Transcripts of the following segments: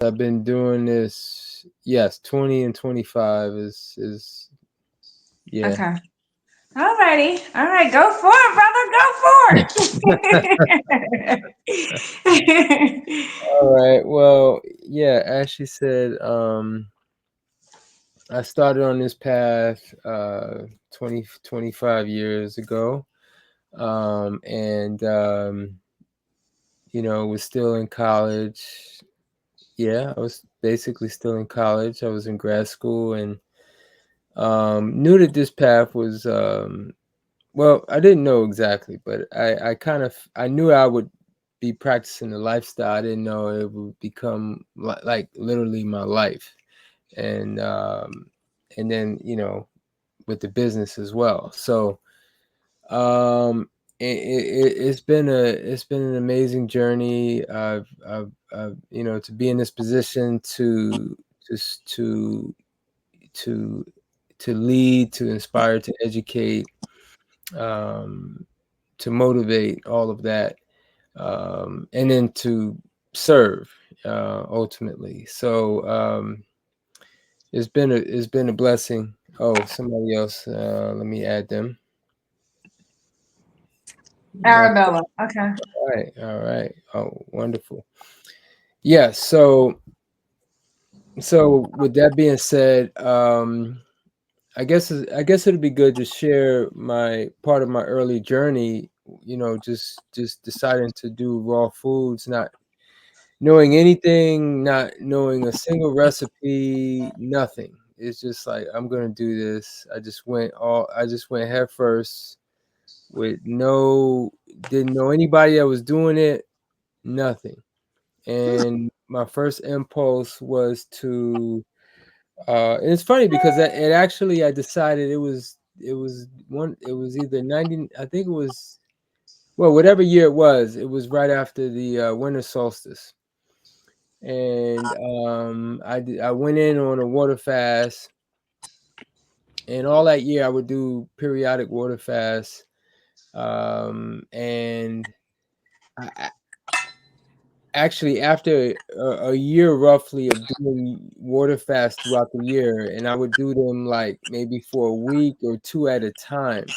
I've been doing this. Yes, 20 and 25 is yeah. Okay. Alrighty. All right. Go for it, brother. Go for it. All right. Well, yeah, as she said, I started on this path 20 25 years ago. And was still in college. Yeah, I was basically still in college. I was in grad school and knew that this path was well, I didn't know exactly, but I kind of I knew I would be practicing the lifestyle. I didn't know it would become like literally my life, and and then with the business as well. So um, it's been an amazing journey. To be in this position to s- to to to lead, to inspire, to educate, um, to motivate, all of that, and then to serve ultimately. So it's been a blessing. Oh, somebody else. Let me add them. Okay. Arabella. Okay. All right. All right. Oh, wonderful. Yeah. So with that being said, I guess it'd be good to share my part of my early journey. Just deciding to do raw foods, not knowing anything, not knowing a single recipe, nothing. It's just like I'm gonna do this. I just went head first with no didn't know anybody that was doing it, nothing. And my first impulse was to and it's funny because it actually I decided it was either 90, I think it was, well, whatever year it was right after the winter solstice. And I went in on a water fast, and all that year I would do periodic water fasts. And I actually after a year roughly of doing water fasts throughout the year, and I would do them like maybe for a week or two at a time.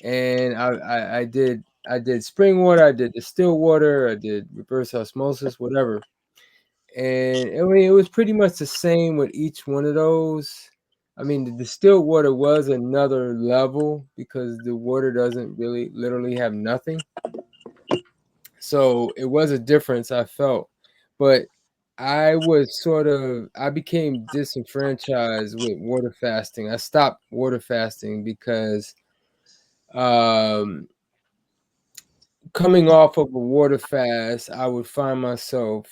And I did spring water, I did distilled water, I did reverse osmosis, whatever. And I mean, it was pretty much the same with each one of those. I mean, the distilled water was another level because the water doesn't really literally have nothing. So it was a difference I felt. But I became disenfranchised with water fasting. I stopped water fasting because um coming off of a water fast, I would find myself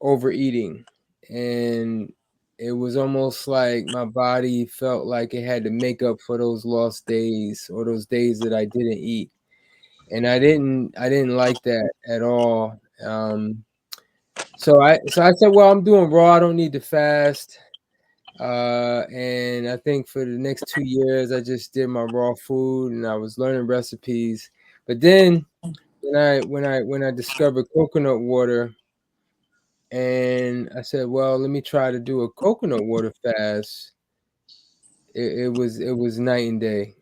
overeating, and it was almost like my body felt like it had to make up for those lost days or those days that I didn't eat. And I didn't like that at all. So I said, well, I'm doing raw, I don't need to fast. And I think for the next 2 years, I just did my raw food and I was learning recipes. But then when I discovered coconut water, and I said, well, let me try to do a coconut water fast. It was night and day.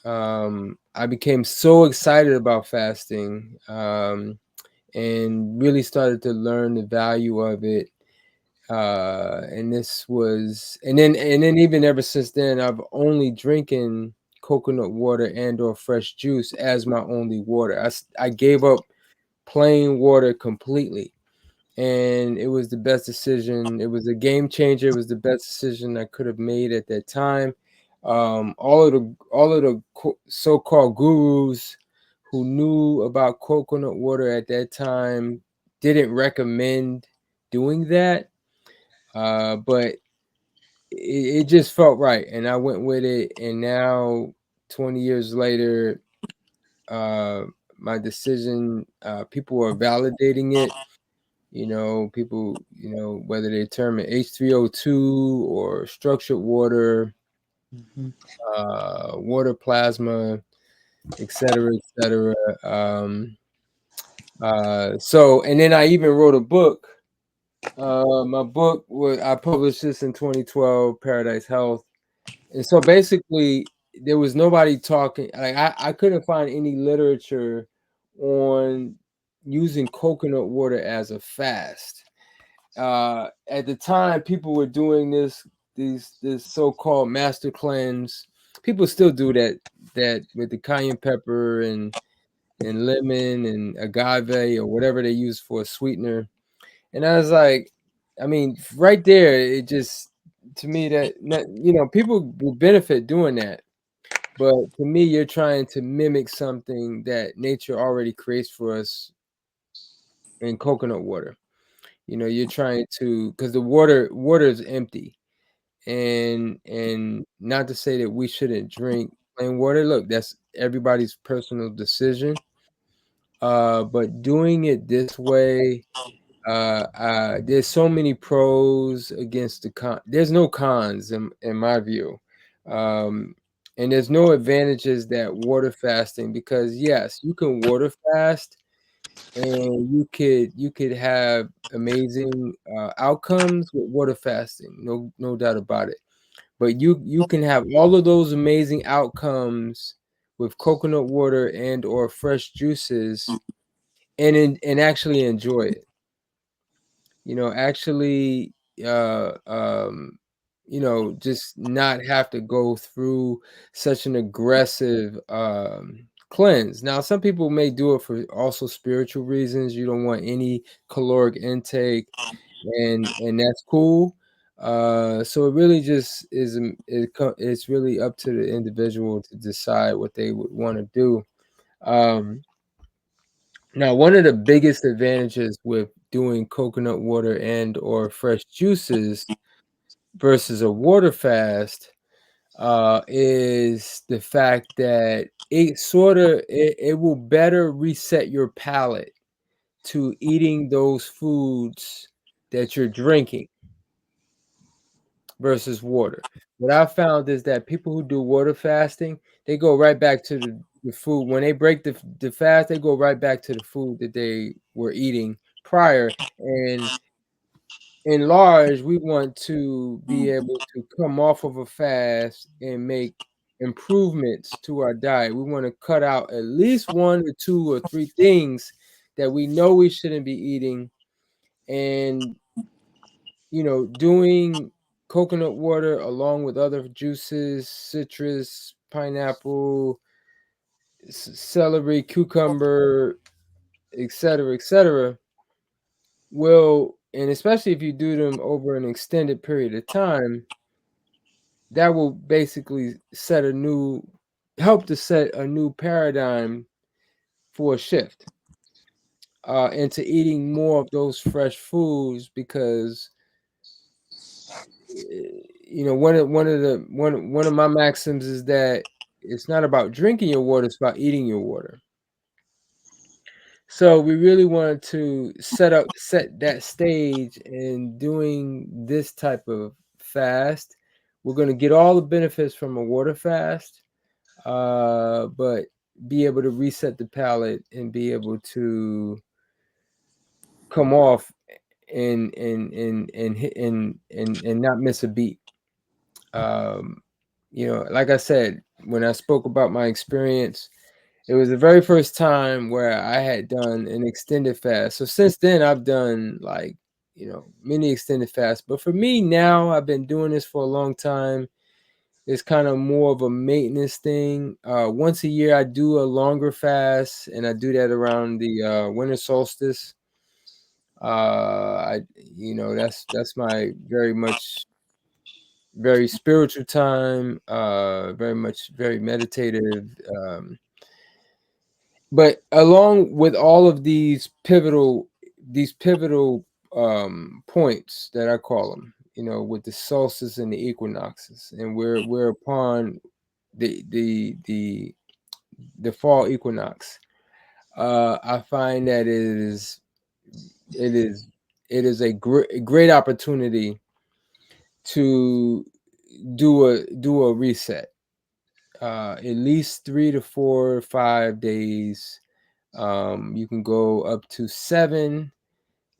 I became so excited about fasting, and really started to learn the value of it. And then even ever since then, I've only drinking coconut water and or fresh juice as my only water. I gave up plain water completely, and it was the best decision. It was a game changer. It was the best decision I could have made at that time. All of the so-called gurus who knew about coconut water at that time didn't recommend doing that, but it just felt right, and I went with it. And now, 20 years later, uh, my decision, people are validating it. People, whether they term it H3O2 or structured water, Mhm. water plasma, et cetera, et cetera. So, and then I even wrote a book My book was I published this in 2012, Paradise Health. And so basically, there was nobody talking. Like I couldn't find any literature on using coconut water as a fast. At the time, people were doing this so-called master cleanse. People still do that with the cayenne pepper and lemon and agave or whatever they use for a sweetener. And I was like, I mean, right there, it just to me people will benefit doing that. But to me, you're trying to mimic something that nature already creates for us in coconut water. You're trying to because the water is empty, and not to say that we shouldn't drink plain water. Look, that's everybody's personal decision. But doing it this way, there's so many pros against the con. There's no cons in my view, um, and there's no advantages that water fasting because yes, you can water fast and you could have amazing outcomes with water fasting. No doubt about it. But you can have all of those amazing outcomes with coconut water and or fresh juices and actually enjoy it. Actually, just not have to go through such an aggressive cleanse. Now, some people may do it for also spiritual reasons. You don't want any caloric intake, and that's cool. So it really just it's really up to the individual to decide what they would want to do. Um, Now, one of the biggest advantages with doing coconut water and or fresh juices versus a water fast is the fact that it will better reset your palate to eating those foods that you're drinking versus water. What I found is that people who do water fasting, they go right back to the food. When they break the fast, they go right back to the food that they were eating prior. And in large, we want to be able to come off of a fast and make improvements to our diet. We want to cut out at least one or two or three things that we know we shouldn't be eating. And doing coconut water along with other juices, citrus, pineapple, celery, cucumber, etc., will, and especially if you do them over an extended period of time, that will basically help to set a new paradigm for a shift into eating more of those fresh foods because one of my maxims is that it's not about drinking your water, it's about eating your water. So we really wanted to set that stage in doing this type of fast. We're going to get all the benefits from a water fast, but be able to reset the palate and be able to come off and not miss a beat. Um, like I said, when I spoke about my experience, it was the very first time where I had done an extended fast. So since then, I've done like, many extended fasts. But for me now, I've been doing this for a long time. It's kind of more of a maintenance thing. Once a year, I do a longer fast, and I do that around the winter solstice. That's my very spiritual time, very meditative. But along with all of these pivotal points that I call them, with the solstice and the equinoxes, and we're upon the the fall equinox. I find that it is it is a great opportunity to do a reset. At least 3 to 4 or 5 days. You can go up to 7.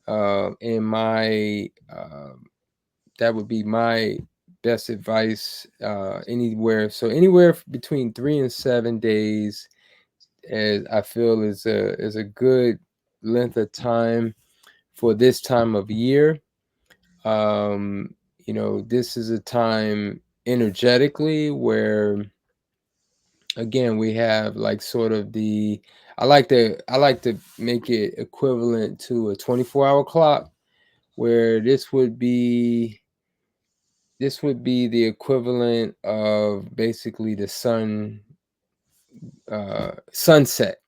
And my that would be my best advice. Anywhere between 3 and 7 days, as I feel is a good length of time for this time of year. Um, this is a time energetically where, again, we have like sort of the I like to make it equivalent to a 24-hour clock, where this would be the equivalent of basically the sunset,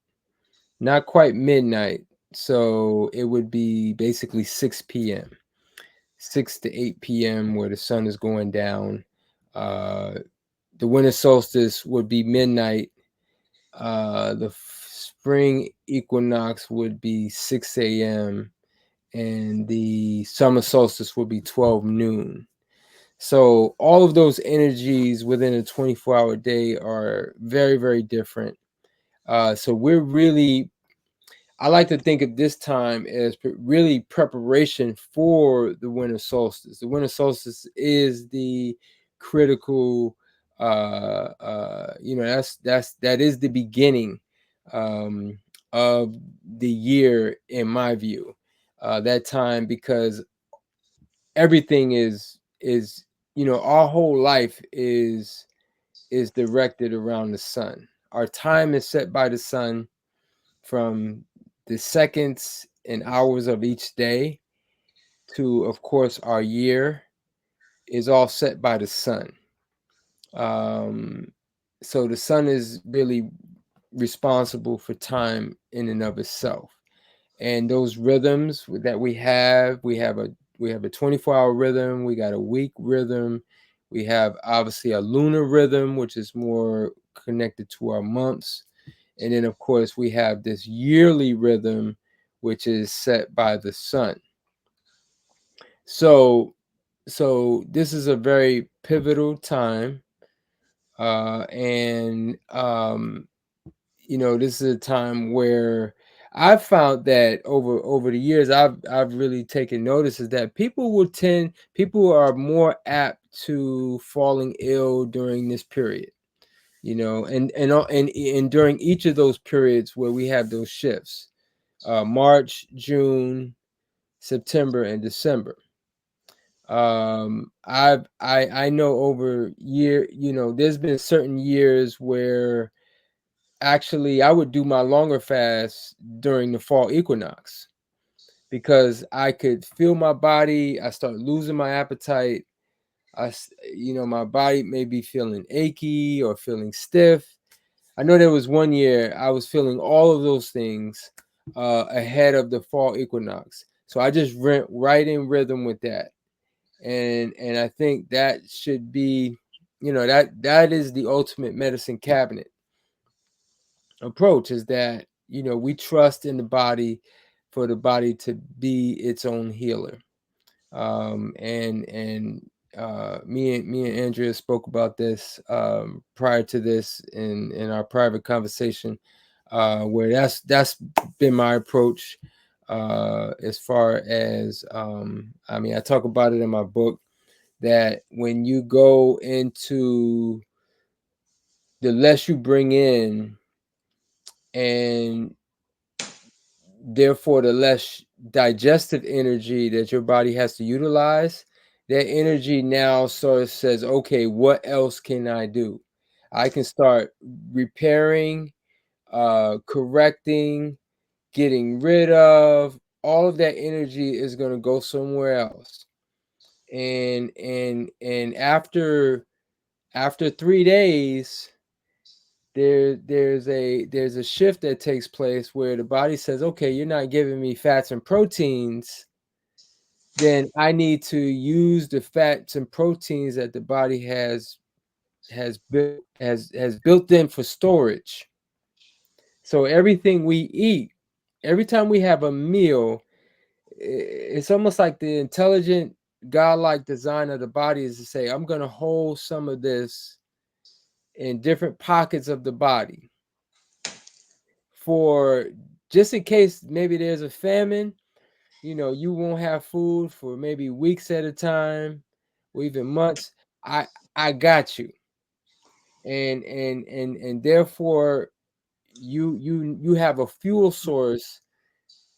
not quite midnight. So it would be basically 6 p.m., 6 to 8 p.m., where the sun is going down. Uh, the winter solstice would be midnight. The spring equinox would be 6 a.m., and the summer solstice would be 12 noon. So all of those energies within a 24-hour day are very, very different. So we're really I like to think of this time as really preparation for the winter solstice. The winter solstice is the critical, that is the beginning um, of the year, in my view. That time, because everything is our whole life is directed around the sun. Our time is set by the sun, from the seconds and hours of each day to, of course, our year is all set by the sun. Um, so the sun is really responsible for time in and of itself. And those rhythms that we have a 24-hour rhythm, we got a week rhythm, we have obviously a lunar rhythm, which is more connected to our months. And then, of course, we have this yearly rhythm, which is set by the sun. So, so this is a very pivotal time, and this is a time where I've found that over the years, I've really taken notice is that people are more apt to falling ill during this period. And during each of those periods where we have those shifts, March, June, September, and December. I know over year, there's been certain years where actually I would do my longer fast during the fall equinox, because I could feel my body. I start losing my appetite. My body may be feeling achy or feeling stiff. I know there was one year I was feeling all of those things ahead of the fall equinox. So I just went right in rhythm with that. And I think that should be, that is the ultimate medicine cabinet approach, is that, we trust in the body for the body to be its own healer. And me and Andrea spoke about this prior to this in our private conversation, where that's been my approach, as far as I talk about it in my book, that when you go into, the less you bring in, and therefore the less digestive energy that your body has to utilize, that energy now sort of says, okay, what else can I do? I can start repairing, correcting, getting rid of. All of that energy is going to go somewhere else. And after 3 days, there's a shift that takes place where the body says, okay, you're not giving me fats and proteins, then I need to use the fats and proteins that the body has built in for storage. So everything we eat, every time we have a meal, it's almost like the intelligent godlike design of the body is to say, I'm going to hold some of this in different pockets of the body, for just in case maybe there's a famine. you won't have food for maybe weeks at a time or even months. I got you. And therefore you have a fuel source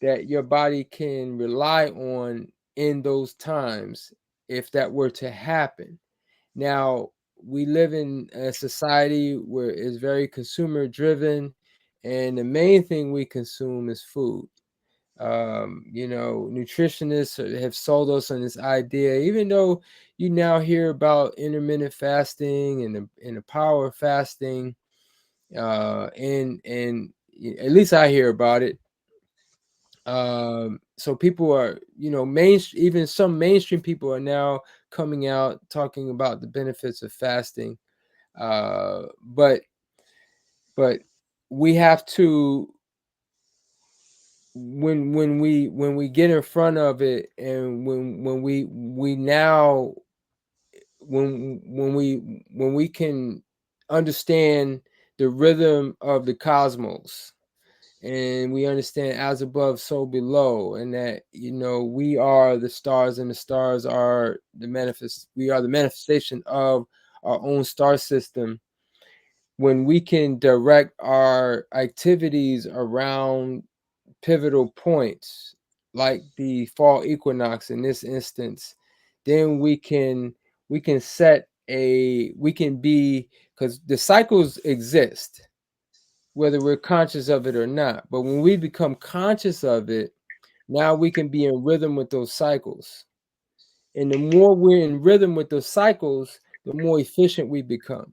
that your body can rely on in those times if that were to happen. Now, we live in a society where it's very consumer driven, and the main thing we consume is food. Nutritionists have sold us on this idea, even though you now hear about intermittent fasting and the power of fasting, and at least I hear about it. So people are, even some mainstream people are now coming out talking about the benefits of fasting. Uh, but but we have to, when we get in front of it, and when we now when we can understand the rhythm of the cosmos, and we understand as above so below, and that we are the stars, and the stars are we are the manifestation of our own star system. When we can direct our activities around pivotal points like the fall equinox in this instance, then we can set a we can be, because the cycles exist whether we're conscious of it or not. But when we become conscious of it, now we can be in rhythm with those cycles. And the more we're in rhythm with those cycles, the more efficient we become.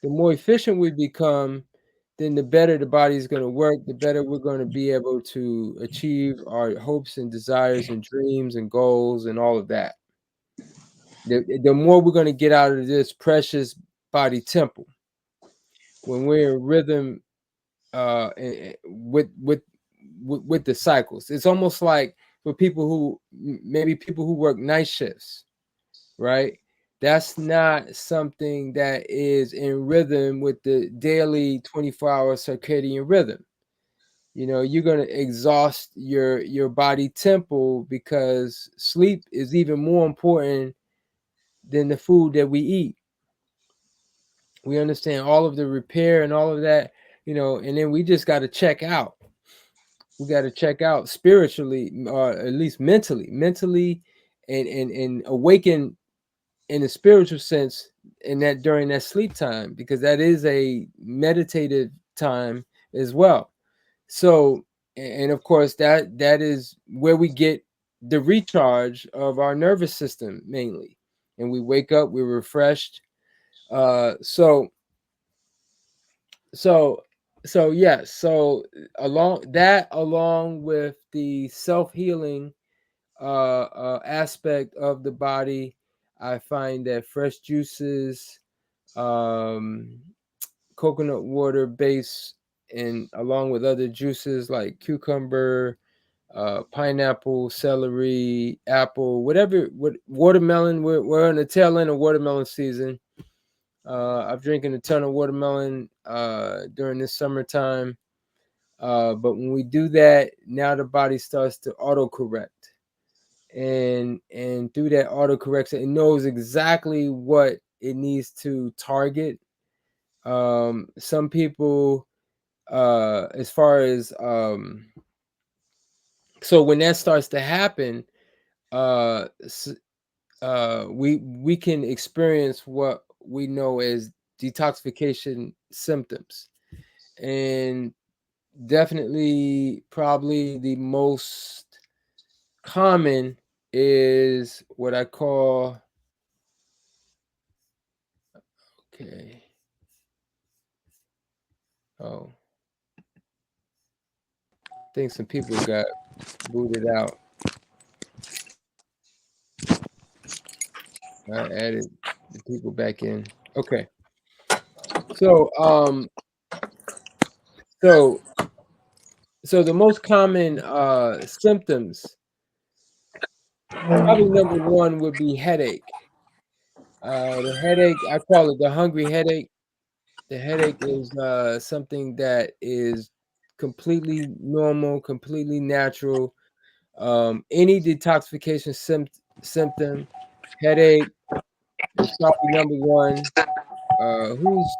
The more efficient we become, then the better the body is going to work, the better we're going to be able to achieve our hopes and desires and dreams and goals and all of that. The more we're going to get out of this precious body temple when we're in rhythm, with the cycles. It's almost like for people who, maybe people who work night shifts, right? That's not something that is in rhythm with the daily 24-hour circadian rhythm. You're going to exhaust your body temple, because sleep is even more important than the food that we eat. We understand all of the repair and all of that, and then we just got to check out. We got to check out spiritually, or at least mentally, and awaken in a spiritual sense, in that during that sleep time, because that is a meditative time as well. So, and of course, that is where we get the recharge of our nervous system mainly, and we wake up, we're refreshed. Uh so so so yes, along with the self-healing aspect of the body, I find that fresh juices, um coconut water base, and along with other juices like cucumber, pineapple, celery, apple, whatever, watermelon. We're on the tail end of watermelon season. I'm drinking a ton of watermelon during this summertime. But when we do that, now the body starts to autocorrect, and through that autocorrection, it knows exactly what it needs to target. Some people, as far as so when that starts to happen, uh, we can experience what we know as detoxification symptoms, and definitely probably the most common is what I call, okay, oh, I think some people got booted out. I added the people back in. Okay. So so so the most common symptoms, probably number one would be headache. The headache, I call it the hungry headache. The headache is something that is completely normal, completely natural. Any detoxification symptom, headache is probably number one. Who's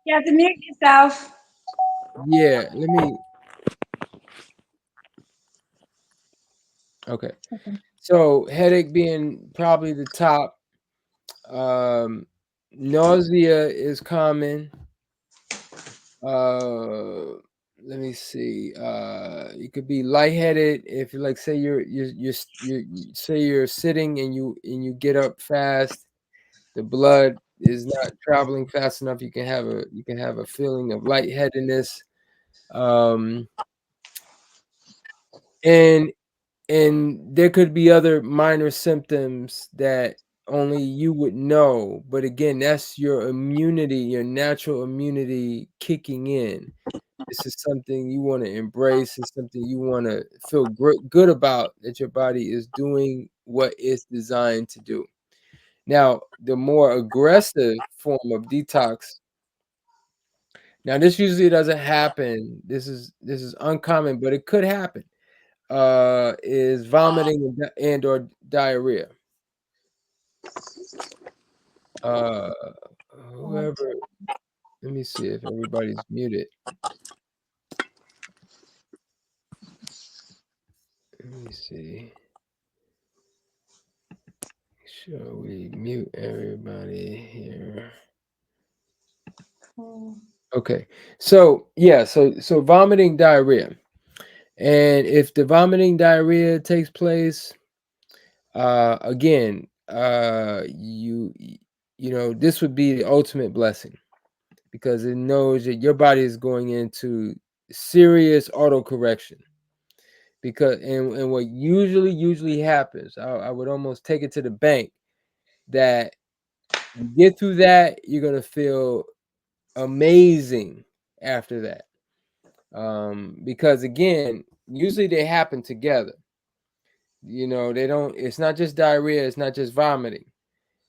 You have to mute yourself. yeah, let me okay. So headache being probably the top. Um, nausea is common. Uh, let me see. You could be lightheaded if you like. Say say you're sitting and you get up fast. The blood is not traveling fast enough. You can have a feeling of lightheadedness. Um, and and there could be other minor symptoms that only you would know, but again, that's your immunity, your natural immunity kicking in. This is something you want to embrace. It's something you want to feel good about, that your body is doing what it's designed to do. Now, the more aggressive form of detox, now this usually doesn't happen. This is uncommon, but it could happen. Is vomiting and or diarrhea. Uh, whoever, let me see if everybody's muted. Let me see. Shall we mute everybody here? Okay. So yeah, so vomiting, diarrhea. And if the vomiting diarrhea takes place, again, you know, this would be the ultimate blessing because it knows that your body is going into serious autocorrection. Because and what usually happens, I would almost take it to the bank that you get through that, you're gonna feel amazing after that. Because again, usually they happen together. You know, they don't. It's not just diarrhea. It's not just vomiting.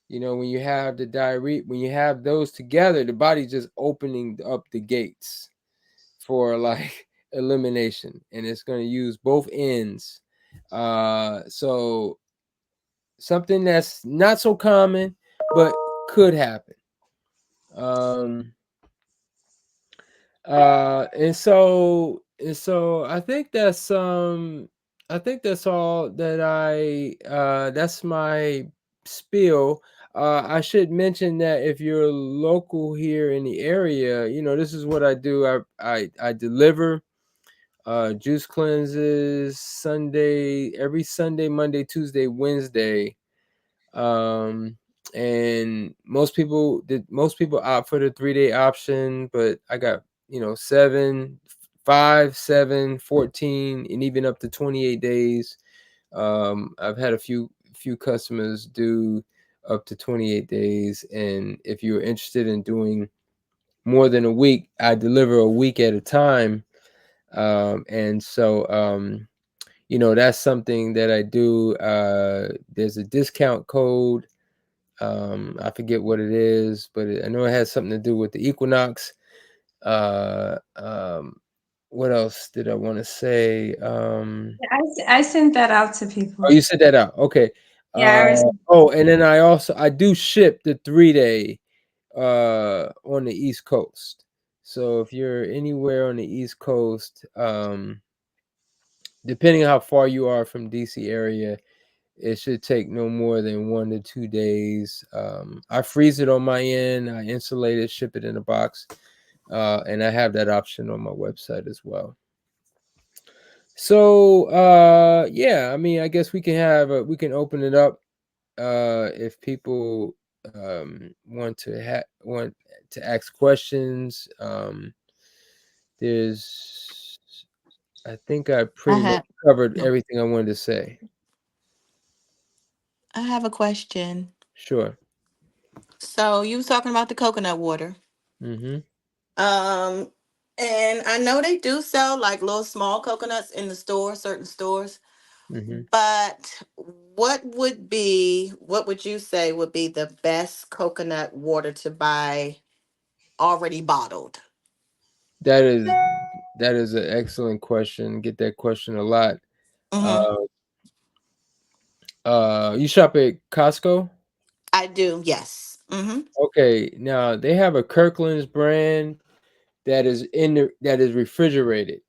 You know, when you have the diarrhea, when you have those together, the body's just opening up the gates for like elimination, and it's going to use both ends. So something that's not so common, but could happen. Um, and so I think that's all that that's my spiel. I should mention that if you're local here in the area, you know, this is what I do. I deliver juice cleanses every Sunday, Monday, Tuesday, Wednesday. Um, and most people opt for the 3-day option, but I got, you know, 7, 5, 7, 14, and even up to 28 days. I've had a few customers do up to 28 days, and if you're interested in doing more than a week, I deliver a week at a time. And so you know, that's something that I do. There's a discount code. I forget what it is, but I know it has something to do with the Equinox. Uh, um, what else did I want to say? I sent that out to Oh, people. you said that out. Okay. Yeah, I Uh, received. oh, and then I do ship the 3-day on the East Coast. So if you're anywhere on the East Coast, depending on how far you are from DC area, it should take no more than 1 to 2 days. I freeze it on my end, I insulate it, ship it in a box, and I have that option on my website as well. So yeah, I mean, I guess we can open it up if people want to ask questions. There's I think I I pretty much have covered everything I wanted to say. I have a question. Sure. So you was talking about the coconut water. Mm-hmm. Um and I know they do sell like little small coconuts in the store, certain stores. Mm-hmm. But what would you say would be the best coconut water to buy already bottled? That is That is an excellent question. Get that question a lot. Mm-hmm. Uh, you shop at Costco? I do, yes. Mm-hmm. Okay, now they have a Kirkland's brand that is refrigerated,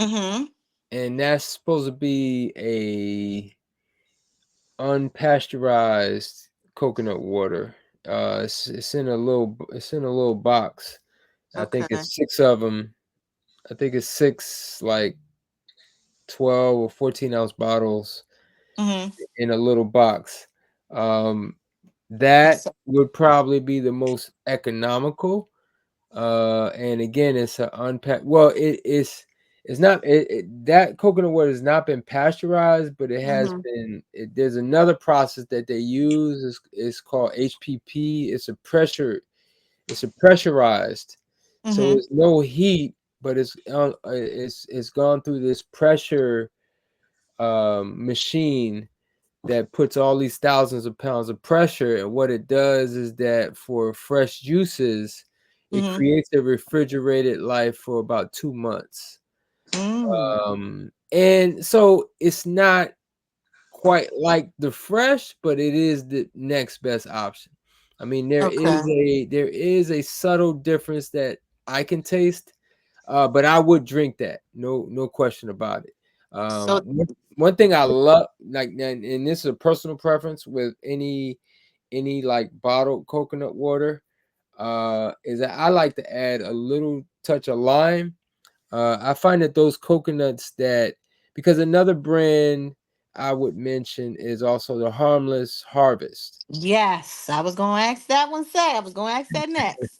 Mm-hmm. and that's supposed to be a unpasteurized coconut water. It's in a little box. I think Okay. it's 6 of them. I think it's 6 like 12 or 14-ounce bottles Mm-hmm. in a little box. Um, that So, would probably be the most economical. And again, it's a unpack. Well, it's not that coconut water has not been pasteurized, but it has mm-hmm. been. There's another process that they use. It's called HPP. It's a pressurized, so Mm-hmm. it's no heat, but it's gone through this pressure machine that puts all these thousands of pounds of pressure. And what it does is that for fresh juices, it Mm-hmm. creates a refrigerated life for about 2 months. Mm. And so it's not quite like the fresh, but it is the next best option. I mean, Okay. there is a subtle difference that I can taste, but I would drink that. No question about it. So One thing I love, like, and this is a personal preference with any like bottled coconut water, is that I like to add a little touch of lime. I find that those coconuts that because another brand I would mention is also the Harmless Harvest. yes, I was gonna ask that one. Say I was gonna ask that next.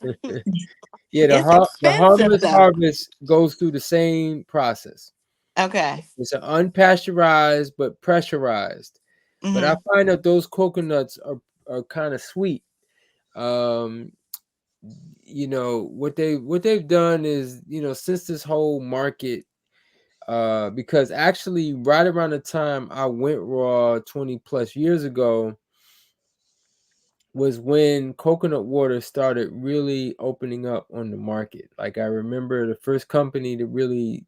Yeah, It's the expensive Harmless though. Harvest goes through the same process. Okay. It's an unpasteurized but pressurized. But I Mm-hmm. find that those coconuts are kind of sweet. Um, what they've done is, since this whole market, because actually right around the time I went raw 20 plus years ago was when coconut water started really opening up on the market. Like I remember the first company to really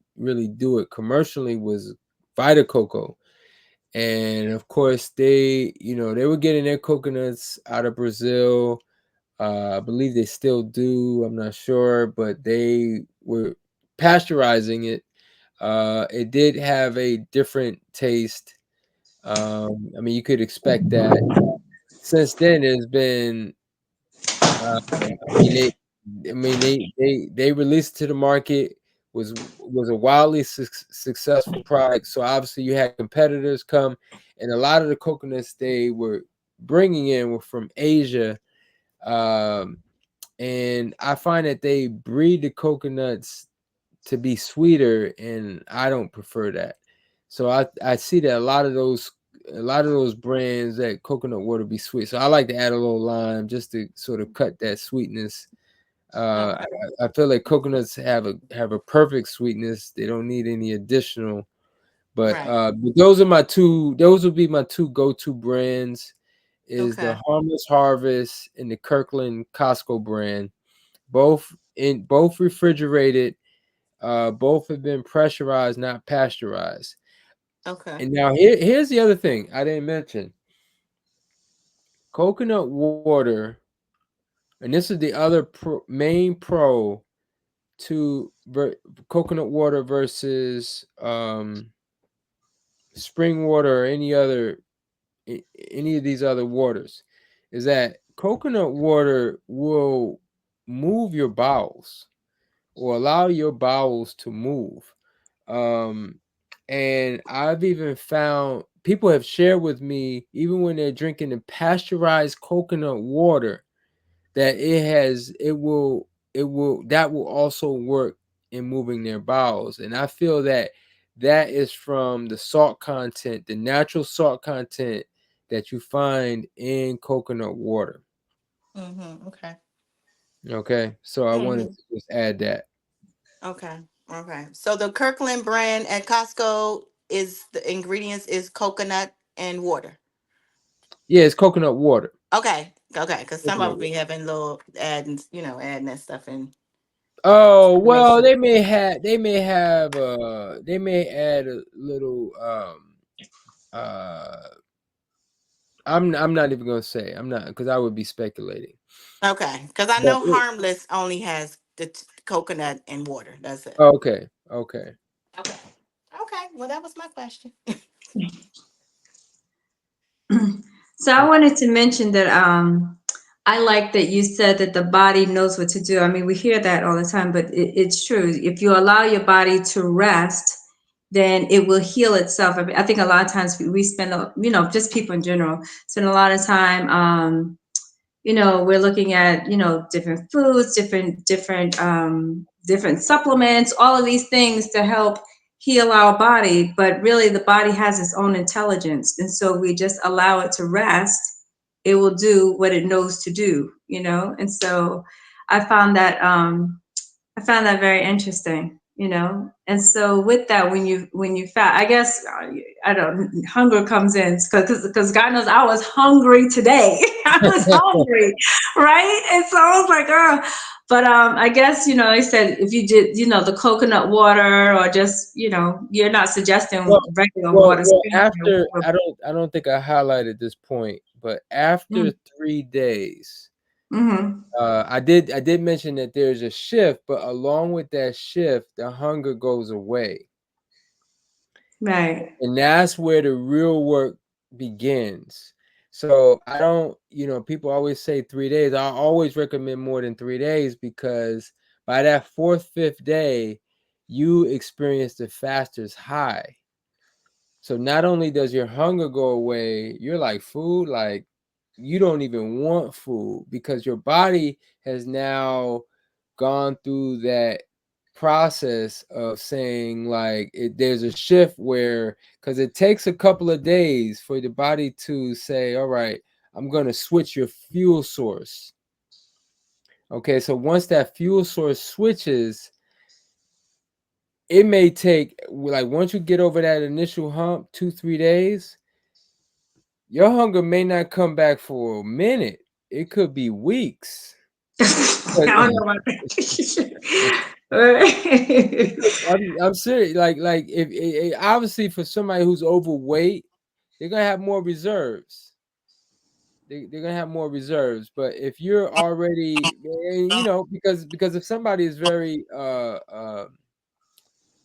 do it commercially was Vita Coco. And of course they were getting their coconuts out of Brazil. I believe they still do. I'm not sure, but they were pasteurizing it. It did have a different taste. I mean, you could expect that. Since then, there's been, I mean, they released to the market was a wildly successful product. So obviously, you had competitors come, and a lot of the coconuts they were bringing in were from Asia. Um, and I find that they breed the coconuts to be sweeter, and I don't prefer that. So I see that a lot of those brands that coconut water be sweet. So I like to add a little lime just to sort of cut that sweetness. Okay. I feel like coconuts have a perfect sweetness. They don't need any additional. Right. But those are my two. Those would be my two go-to brands. Is the Okay. Harmless Harvest and the Kirkland Costco brand. Both refrigerated. Both have been pressurized, not pasteurized. Okay. And now here's the other thing I didn't mention. Coconut water, and this is the other main pro to coconut water versus spring water or any of these other waters, is that coconut water will move your bowels or allow your bowels to move. Um, and I've even found people have shared with me, even when they're drinking the pasteurized coconut water, that that will also work in moving their bowels. And I feel that that is from the salt content, the natural salt content that you find in coconut water. Mm-hmm. Okay. Okay, so I wanted Mm-hmm. to just add that. Okay. Okay. So the Kirkland brand at Costco is the ingredients is coconut and water. Yeah, it's coconut water. Okay. Okay. Because some of Coconut them be having little adding, adding that stuff in. Oh, well, Information. they may add a little uh I'm not even gonna say. I'm not, because I would be speculating. Okay, because I But know Harmless only has the coconut and water. That's it. okay, okay. Okay. Okay. Well, that was my question. So I wanted to mention that I like that you said that the body knows what to do. I mean, we hear that all the time, but it's true. If you allow your body to rest, then it will heal itself. I mean, I think a lot of times we spend, just people in general spend a lot of time. We're looking at different foods, different supplements, all of these things to help heal our body, but really the body has its own intelligence, and so we just allow it to rest. It will do what it knows to do, and so i found that um I found that very interesting, And so with that, when you fat, I guess I don't, hunger comes in because God knows I was hungry today. I was hungry, right? And so I was like, oh, but I guess I said if you did, the coconut water or just you're not Well, suggesting regular well, water. well. After, I don't think I highlighted this point, but after 3 days, Mm-hmm. I did mention that there's a shift, but along with that shift, the hunger goes away. Right. And that's where the real work begins. So I don't, people always say 3 days. I always recommend more than 3 days, because by that fourth, fifth day, you experience the fastest high. So not only does your hunger go away, you're like food, like you don't even want food, because your body has now gone through that process of saying, like, there's a shift where, because it takes a couple of days for the body to say, all right, I'm going to switch your fuel source. Okay, so once that fuel source switches, it may take, like, once you get over that initial hump, 2-3 days, your hunger may not come back for a minute. It could be weeks. I But don't know about that. I'm serious. Like if obviously for somebody who's overweight, they're gonna have more reserves. They're gonna have more reserves. But if you're already, because if somebody is very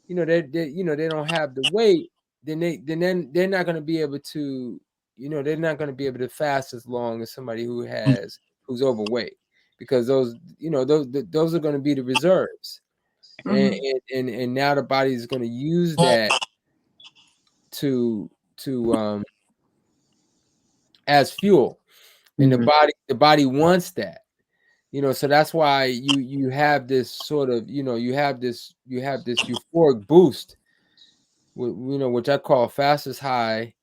they don't have the weight, then they're not going to be able to, they're not going to be able to fast as long as somebody who's overweight, because those are going to be the reserves. and Mhm. and now the body is going to use that to as fuel, and the body wants that. So that's why you have this sort of, you have this euphoric boost, which I call fastest high,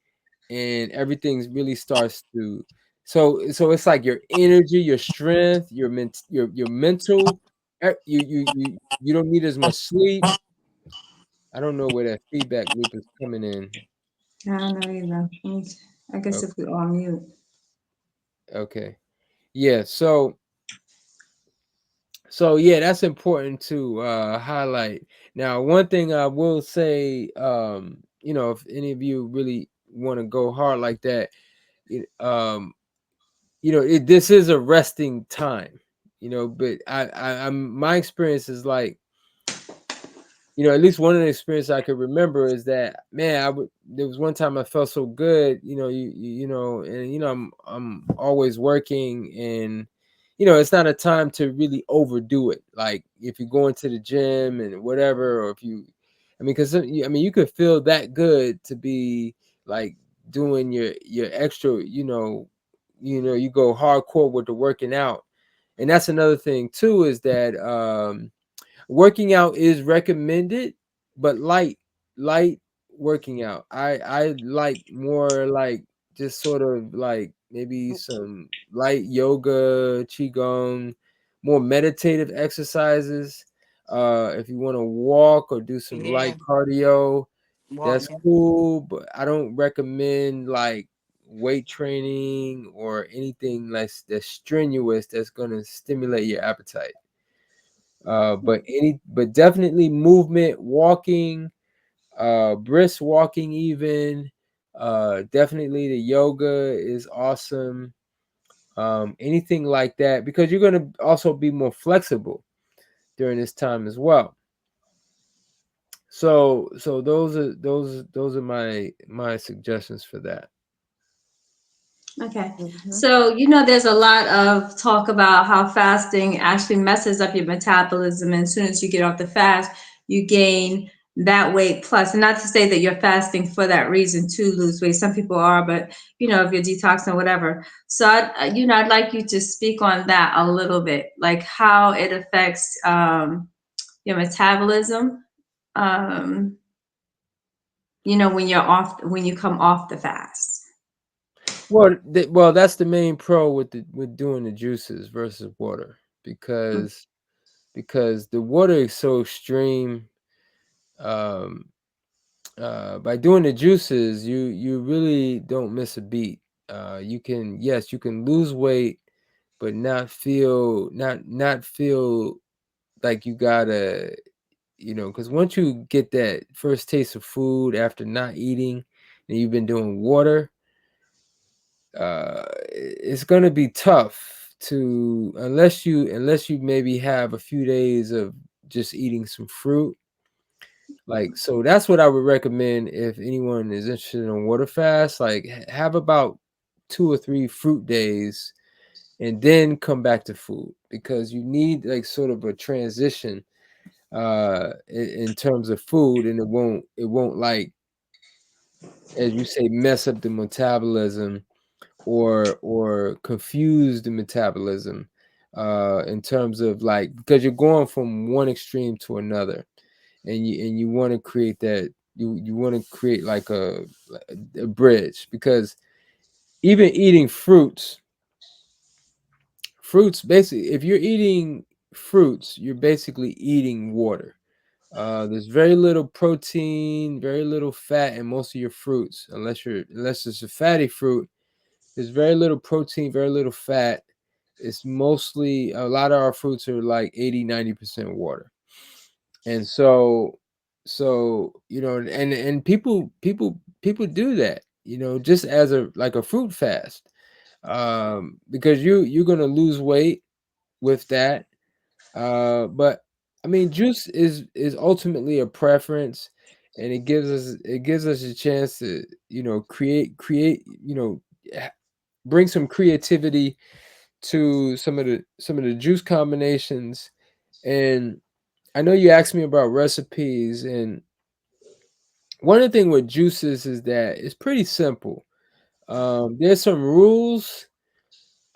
and everything really starts to, so it's like your energy, your strength, your mental, you don't need as much sleep. I don't know where that feedback loop is coming in. I don't know either. I guess Oh, if we all mute. okay. Yeah, so yeah, that's important to highlight. Now, one thing I will say, if any of you really want to go hard like that, it, this is a resting time, but I'm my experience is like, at least one of the experiences I could remember is that, man, there was one time I felt so good, and I'm always working, and it's not a time to really overdo it. Like if you go into the gym and whatever, or if you, I mean, because you could feel that good to be like doing your extra, you go hardcore with the working out, and that's another thing too, is that working out is recommended, but light working out. I like more like just sort of like maybe some light yoga, qigong, more meditative exercises. If you want to walk or do some Yeah, light cardio, that's walking. cool, but I don't recommend like weight training or anything that's strenuous, that's going to stimulate your appetite. But definitely movement, walking, brisk walking even. Definitely the yoga is awesome. Anything like that, because you're going to also be more flexible during this time as well. So those are my suggestions for that. Okay. Mhm. So, there's a lot of talk about how fasting actually messes up your metabolism. And as soon as you get off the fast, you gain that weight plus. And not to say that you're fasting for that reason to lose weight. Some people are, but, if you're detoxing, whatever. So, I'd like you to speak on that a little bit, like how it affects your metabolism, um, when you come off the fast. Well, that's the main pro with doing the juices versus water, because the water is so extreme. Um, by doing the juices, you really don't miss a beat. You can lose weight, but not feel like you gotta, because once you get that first taste of food after not eating, and you've been doing water, it's gonna be tough to, unless you maybe have a few days of just eating some fruit. Like, so that's what I would recommend if anyone is interested in a water fast. Like, have about 2 or 3 fruit days, and then come back to food, because you need like sort of a transition in terms of food, and it won't, like, as you say, mess up the metabolism, or confuse the metabolism, in terms of, like, because you're going from one extreme to another, and you want to create that, you want to create like a bridge, because even eating fruits, basically, if you're eating fruits, you're basically eating water. There's very little protein, very little fat in most of your fruits, unless it's a fatty fruit. There's very little protein, very little fat. It's mostly, a lot of our fruits are like 80-90% water. And so and people do that, just as a, like, a fruit fast, because you're going to lose weight with that. But I mean, juice is ultimately a preference, and it gives us a chance to, create, bring some creativity to some of the juice combinations. And I know you asked me about recipes, and one of the thing with juices is that it's pretty simple. There's some rules.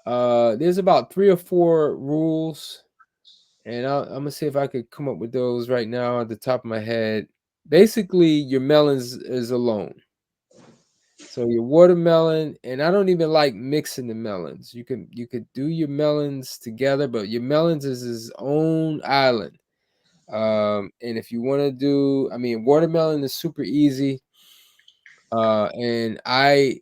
There's about 3 or 4 rules, and I'm gonna see if I could come up with those right now at the top of my head. Basically, your melons is alone. So your watermelon, and I don't even like mixing the melons. You could do your melons together, but your melons is his own island. And if you want to do, I mean, watermelon is super easy. And I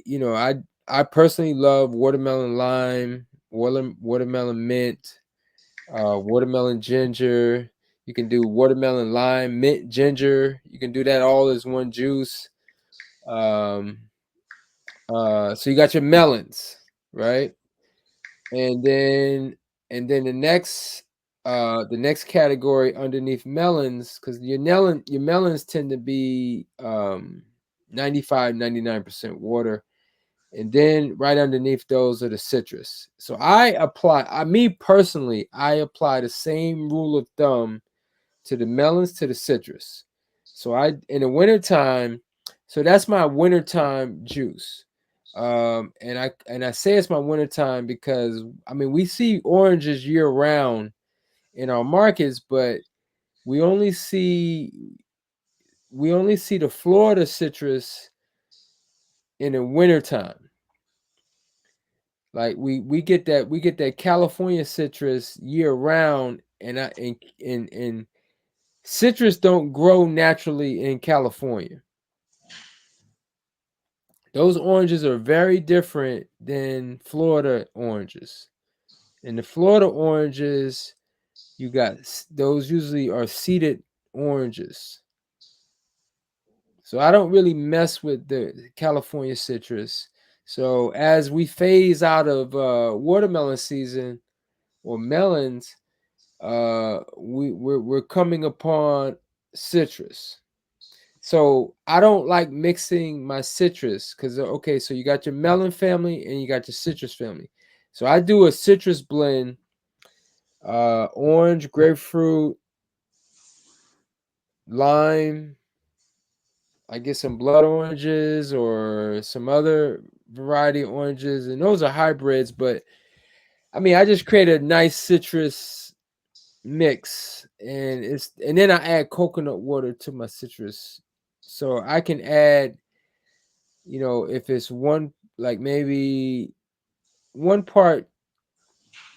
personally love watermelon lime, watermelon mint, watermelon ginger. You can do watermelon lime, mint ginger. You can do that all as one juice. Um, so you got your melons, right? And then the next category underneath melons, because your melons tend to be 95-99% water. And then right underneath those are the citrus. So me personally, I apply the same rule of thumb to the melons, to the citrus. So in the wintertime, so that's my wintertime juice. And I say it's my wintertime because, I mean, we see oranges year round in our markets, but we only see we only see the Florida citrus in the wintertime. Like, we get that California citrus year round, and citrus don't grow naturally in California. Those oranges are very different than Florida oranges. And the Florida oranges, those usually are seeded oranges. So I don't really mess with the California citrus. So as we phase out of watermelon season or melons, we're coming upon citrus. So I don't like mixing my citrus because okay, so you got your melon family and you got your citrus family. So I do a citrus blend, orange, grapefruit, lime. I get some blood oranges or some other variety of oranges, and those are hybrids. But I mean, I just create a nice citrus mix, and then I add coconut water to my citrus, so I can add, if it's one, like maybe one part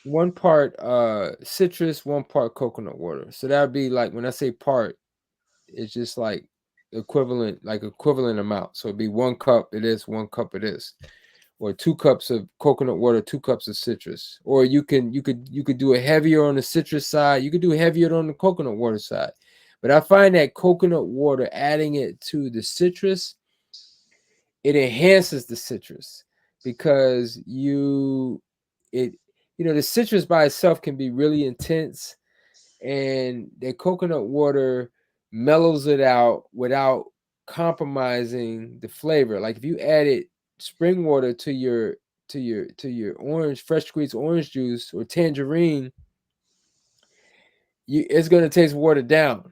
one part citrus, one part coconut water. So that'd be like, when I say part, it's just like equivalent amount. So it'd be 1 cup of this, 1 cup of this, or 2 cups of coconut water, 2 cups of citrus. Or you could do it heavier on the citrus side. You could do heavier on the coconut water side. But I find that coconut water, adding it to the citrus, it enhances the citrus, because it the citrus by itself can be really intense, and the coconut water mellows it out without compromising the flavor. Like if you added spring water to your orange, fresh squeezed orange juice or tangerine, it's going to taste watered down.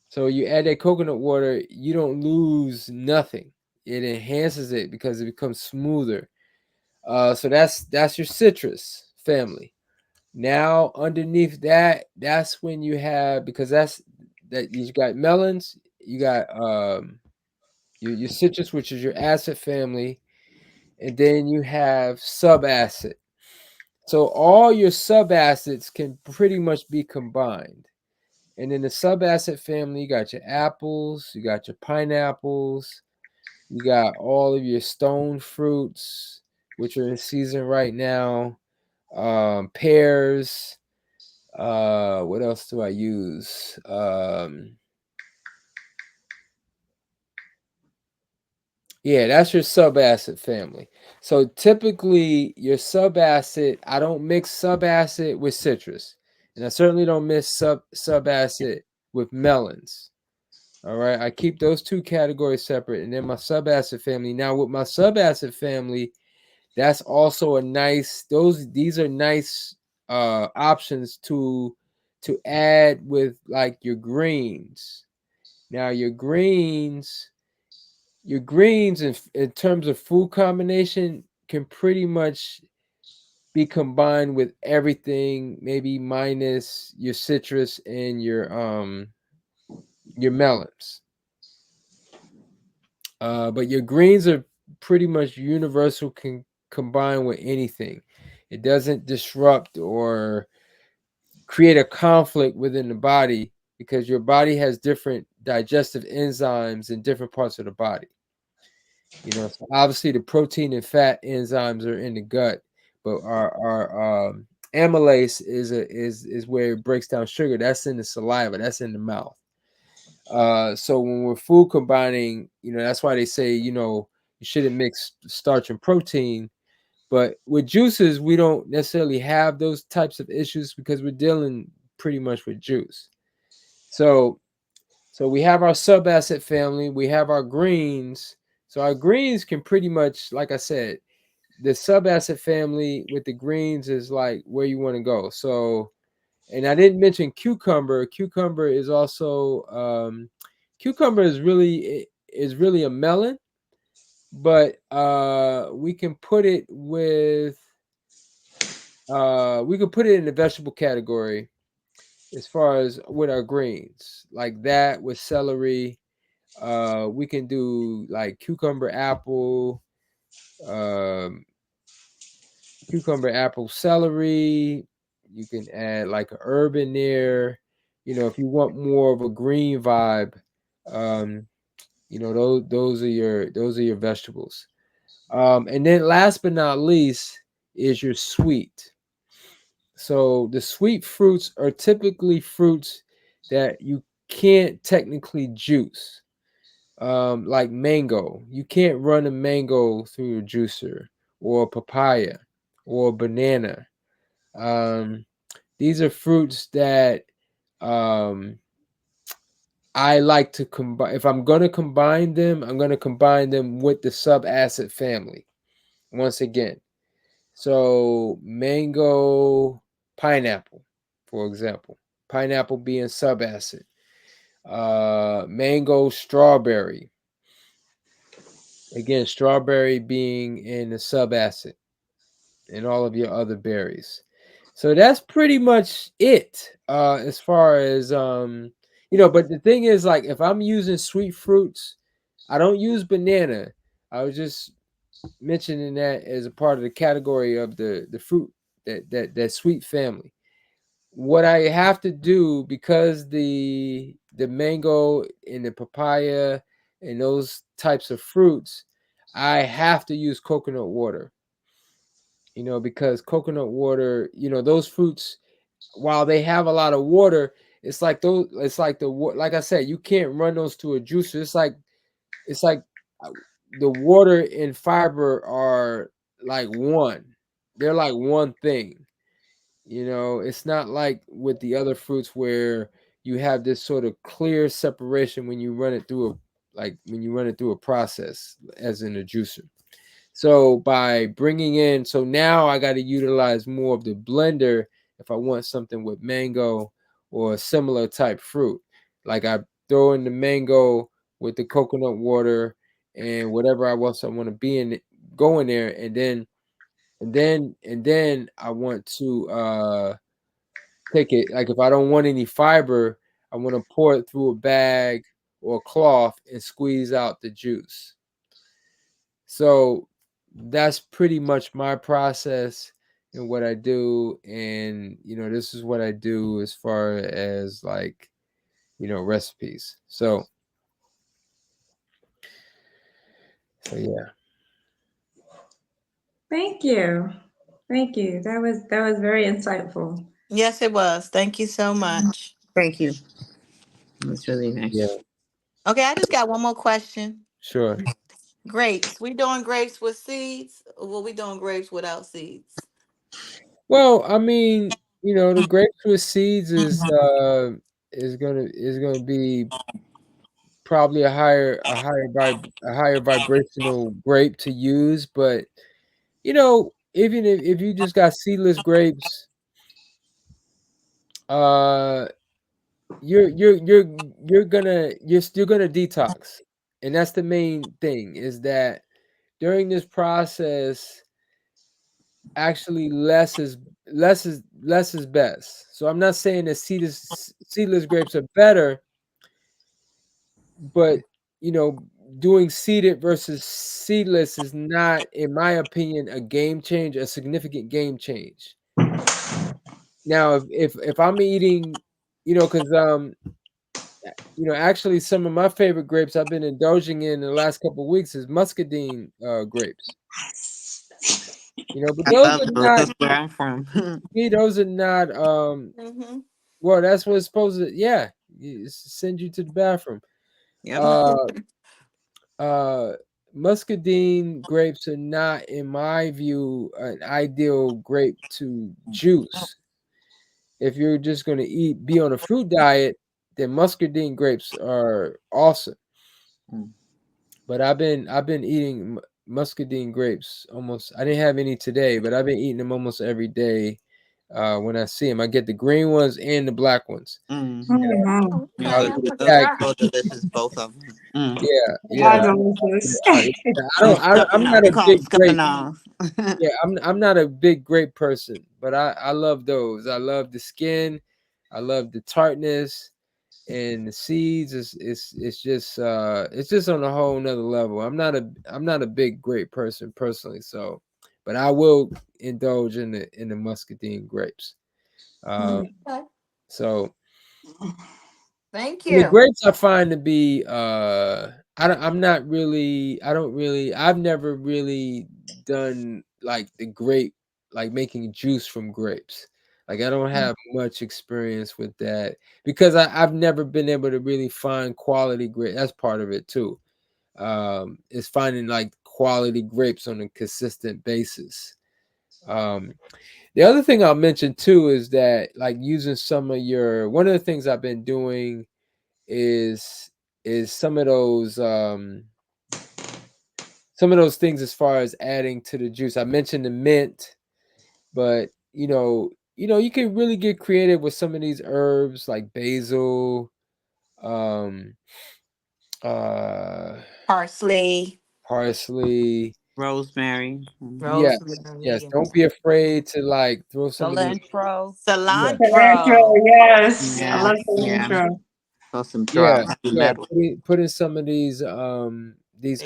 So you add that coconut water, you don't lose nothing. It enhances it because it becomes smoother. So that's your citrus family. Now underneath that, that's when you have, because that you got melons, you got your citrus, which is your acid family, and then you have subacid. So all your subacids can pretty much be combined. And in the subacid family, you got your apples, you got your pineapples, you got all of your stone fruits, which are in season right now, pears. What else do I use? Yeah, that's your subacid family. So typically, your subacid, I don't mix subacid with citrus, and I certainly don't mix subacid with melons. All right, I keep those two categories separate, and then my subacid family. Now, with my subacid family, that's also a nice. These are nice options to add with like your greens. Now, your greens in terms of food combination can pretty much be combined with everything, maybe minus your citrus and your melons. But your greens are pretty much universal, can combine with anything. It doesn't disrupt or create a conflict within the body, because your body has different digestive enzymes in different parts of the body. So obviously the protein and fat enzymes are in the gut, but our amylase is where it breaks down sugar. That's in the saliva. That's in the mouth. So when we're food combining, that's why they say, you shouldn't mix starch and protein. But with juices, we don't necessarily have those types of issues because we're dealing pretty much with juice. So we have our subacid family, we have our greens. So our greens can pretty much, like I said, the subacid family with the greens is like where you want to go. So, and I didn't mention cucumber. Cucumber is also cucumber is really a melon, but we can put it in the vegetable category as far as with our greens, like that with celery. We can do like um, cucumber, apple, celery. You can add like a herb in there. If you want more of a green vibe, um, those are your vegetables. And then last but not least is your sweet. So the sweet fruits are typically fruits that you can't technically juice. Like mango. You can't run a mango through a juicer, or a papaya, or a banana. Um, these are fruits that um, I like to combine. If I'm going to combine them, I'm going to combine them with the subacid family once again. So mango, pineapple, for example. Pineapple being subacid. Mango, strawberry. Again, strawberry being in the subacid, and all of your other berries. So that's pretty much it, as far as but the thing is, like, if I'm using sweet fruits, I don't use banana. I was just mentioning that as a part of the category of the fruit, that sweet family. What I have to do, because the mango and the papaya and those types of fruits, I have to use coconut water. Because coconut water, those fruits, while they have a lot of water, it's like like I said, you can't run those to a juicer. It's like uh, the water and fiber are like one. They're like one thing. It's not like with the other fruits where you have this sort of clear separation when you run it through a process, as in a juicer. So by bringing in, so now I got to utilize more of the blender if I want something with mango or a similar type fruit. Like, I throw in the mango with the coconut water and whatever I want to be in it, go in there, and then I want to take it. Like, if I don't want any fiber, I want to pour it through a bag or a cloth and squeeze out the juice. So that's pretty much my process and what I do. And, this is what I do as far as, like, recipes. So yeah. Thank you. Thank you. That was very insightful. Yes, it was. Thank you so much. Thank you. That's really nice. Yeah, Okay, I just got one more question. sure. Grapes. We doing grapes with seeds, or we doing grapes without seeds? Well, I mean, the grapes with seeds is gonna be probably a higher vibrational grape to use. But even if you just got seedless grapes, uh you're still gonna detox. And that's the main thing, is that during this process, actually less is best. So I'm not saying that seedless grapes are better, but you know doing seeded versus seedless is not, in my opinion, a significant game change. Now, if I'm eating, because actually, some of my favorite grapes I've been indulging in the last couple of weeks is muscadine grapes. But I those love are those. not, That's where I'm from. me, those are not, Mm-hmm. well, that's what's supposed to, yeah, send you to the bathroom. Yep. Uh, uh, Muscadine grapes are not, in my view, an ideal grape to juice. If you're just going to be on a fruit diet, then muscadine grapes are awesome. Mm. But I've been eating muscadine grapes almost. I didn't have any today, but I've been eating them almost every day. When I see them, I get the green ones and the black ones. Mm-hmm. Mhm. Yeah, I'll Okay, those, I'll get a put those that. are tag. so delicious, both of them. Mm. Yeah, They are yeah. delicious. I don't. Scupping, I'm not we a call them big grape. scuppernong. Yeah, I'm not a big grape person, but I love those. I love the skin. I love the tartness, and the seeds. It's just on a whole nother level. I'm not a big grape person personally, so, but I will indulge in the muscadine grapes. Uh, Okay. so Thank and the you. grapes I find to be I've never really done like the grape, like making juice from grapes. Like I don't Mm. have much experience with that because I've never been able to really find quality grape. That's part of it too. Is finding like quality grapes on a consistent basis. Um, the other thing I'll mention too is that like using some of your one of the things I've been doing is some of those things as far as adding to the juice. I mentioned the mint, but you can really get creative with some of these herbs like basil, um, uh, Parsley, parsley. Rosemary. Yes, rosemary, yes. and Don't be afraid to like throw some of these. Cilantro. Yeah, Cilantro, cilantro. yes. I Yeah, love yeah. Mhm. cilantro. So some yeah, drop heavy yeah. metal. Put in some of these Basil.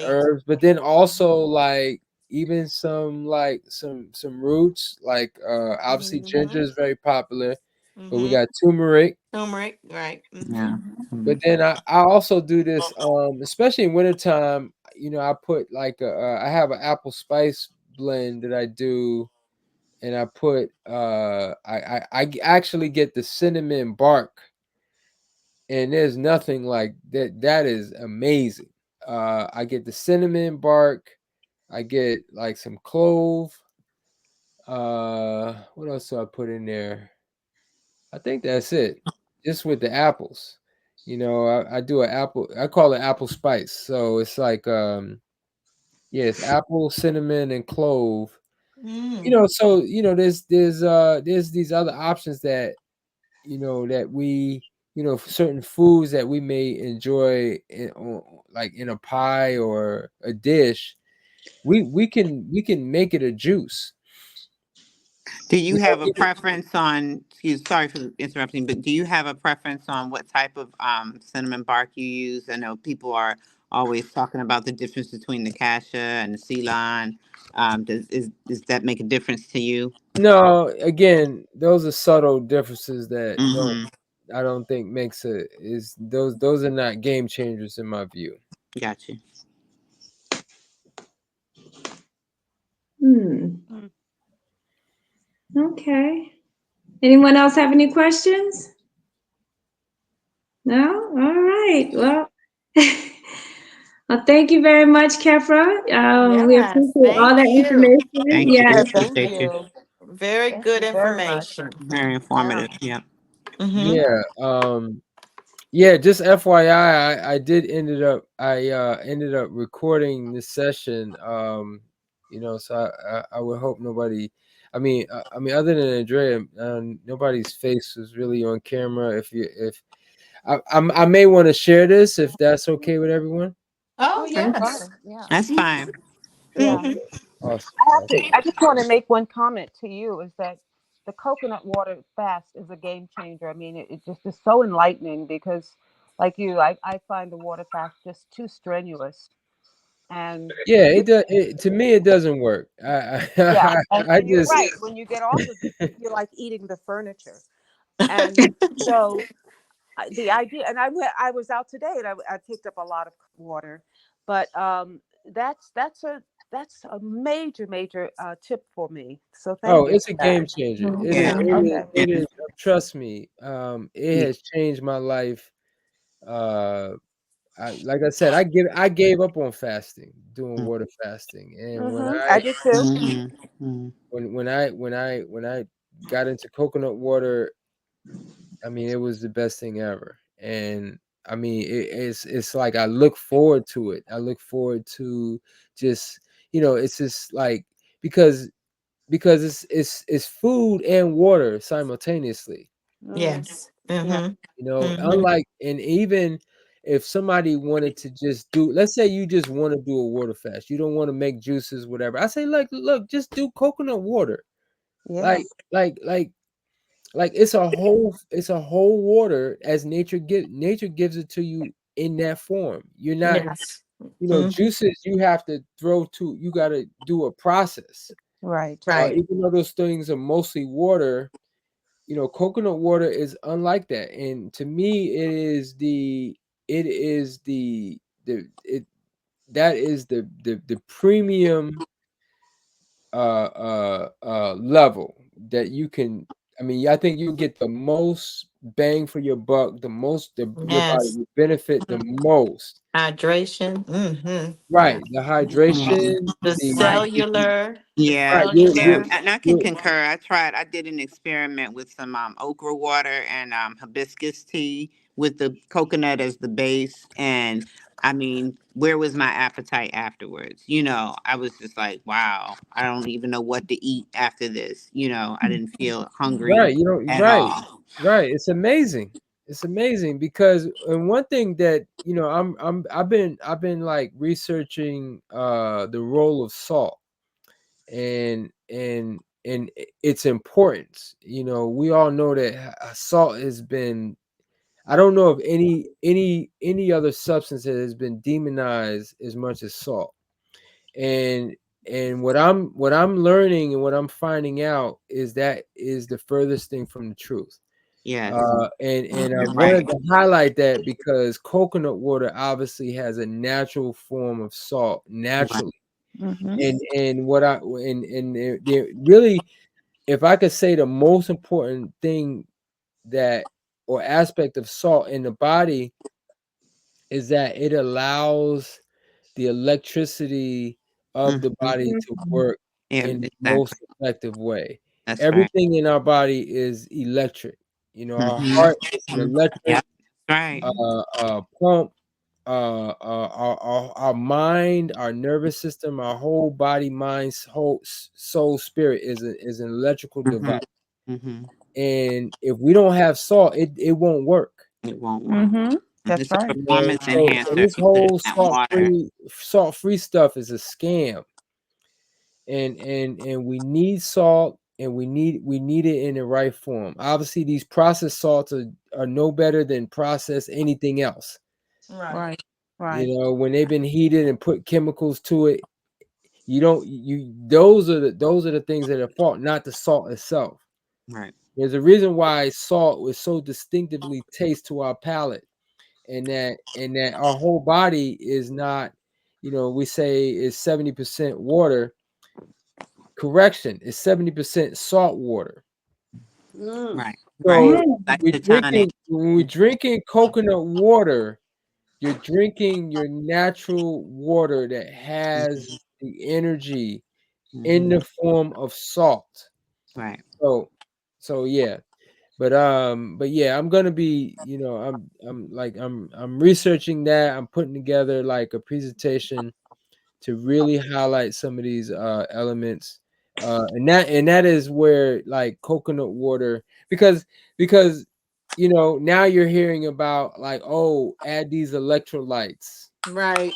herbs, but then also like even some like some roots like obviously ginger Mhm. is very popular, but we Mhm. got turmeric. Turmeric, right? Yeah. Mhm. But Mm. then I also do this, especially in wintertime. I put like I have an apple spice blend that I do, and I put I actually get the cinnamon bark, and there's nothing like that. That is amazing. I get the cinnamon bark. I get like some clove. What else do I put in there? I think that's it. Just with the apples. I do an apple. I call it apple spice. So it's like yeah, it's apple, cinnamon, and clove. Mm. So there's these other options that that we certain foods that we may enjoy like in a pie or a dish. We can make it a juice. Do you have a You can, preference on? Excuse, sorry for interrupting, but do you have a preference on what type of cinnamon bark you use? I know people are always talking about the difference between the cassia and the sea lion. Does that make a difference to you? no, again, those are subtle differences that don't Mm-hmm. I don't think makes a is those are not game changers in my view. Gotcha. Hmm. Mm. Okay. Anyone else have any questions? No? All right. Well, well, thank you very much, Kefra. We Yes, appreciate all thank that you. information. Thank you. Yeah, Yes. thank Appreciate you. you. Very Thank good you very much. information. Very Yeah. informative. Yeah. Mm-hmm. Yeah. Yeah, just FYI, I did ended up recording this session. So I would hope nobody. I mean, other than Andrea, nobody's face was really on camera. If I may want to share this, if that's okay with everyone. Oh Oh, yeah, yes. fine. Yeah. That's fine. Yeah. Mm-hmm. Awesome, I have awesome. to. I just want to make one comment to you. Is that the coconut water fast is a game changer. I mean, it just is so enlightening because, like you, I find the water fast just too strenuous. And Yeah, this, to me it doesn't work. yeah, I and you're just right. When you get off of it, you're like eating the furniture. And so the idea, and I was out today, and I picked up a lot of water, but that's a major tip for me. So Oh, thank you it's for a that. game changer. It is Yeah. it Mhm. is Okay. it Yeah. is trust me. It Yeah. has changed my life. Uh like I said, I gave up on fasting, doing water fasting. And I did too. Mm-hmm. when I got into coconut water, I mean it was the best thing ever. And I mean it's like I look forward to it. I look forward to just it's just like because it's food and water simultaneously. Hmm. Yes. Yeah. Mm-hmm. Mm-hmm. Unlike and even if somebody wanted to just do, let's say you just want to do a water fast, you don't want to make juices, whatever. I say like, look, just do coconut water. Yeah. Like like like like it's a whole water as nature gives it to you in that form. You're not, Yes. Mm-hmm. juices you have to you got to do a process. Right. Right. Even though those things are mostly water, coconut water is unlike that. And to me, it is the it that is the premium level that you can I mean, I think you get the most bang for your buck, your body Yes. will benefit the most. Hydration. Mm-hmm. Right, the Mhm. hydration, The the Right. cellular. The Yeah, right, yeah, cellular. and I can you concur. I did an experiment with some okra water and hibiscus tea with the coconut as the base, and I mean, where was my appetite afterwards? I was just like, wow, I don't even know what to eat after this. I didn't feel hungry right, you know, at right, all. right. It's amazing. It's amazing because and one thing that I've been like researching the role of salt and its importance. We all know that salt has been. I don't know of any other substance that has been demonized as much as salt. And what I'm learning and what I'm finding out is that is the furthest thing from the truth. Yes, And I you're wanted right. to highlight that because coconut water obviously has a natural form of salt Right. naturally. Mm-hmm. And what I and there really, if I could say the most important thing that or aspect of salt in the body is that it allows the electricity of the Hmm. body to Mhm. work Yeah, in the most exactly. effective way. That's right. Everything in our body is electric. Our Hmm. heart is an Yeah, electric that's right. pump. Our mind, our nervous system, our whole body, mind, whole soul, spirit is an electrical Hmm. device. Hmm. And if we don't have salt, it won't work. It won't work. Mm-hmm. That's It's a right. performance So enhancer if this you put it whole in that water. salt free stuff is a scam. And we need salt, and we need it in the right form. Obviously, these processed salts are no better than processed anything else. Right. Right. Right. When they've been heated and put chemicals to it, you don't you those are the things that are fault, not the salt itself. Right. There's a reason why salt was so distinctively taste to our palate, and that our whole body is not, we say is 70% water. Correction, is 70% salt water. Mm. Right. Right. So Mm. Like the tonic. when we're drinking coconut water, you're drinking your natural water that has the energy in Hmm. the form of salt. Right. So yeah. But yeah, I'm gonna be, I'm researching that. I'm putting together like a presentation to really highlight some of these elements. And that is where like coconut water, because now you're hearing about like, oh, add these electrolytes. Right.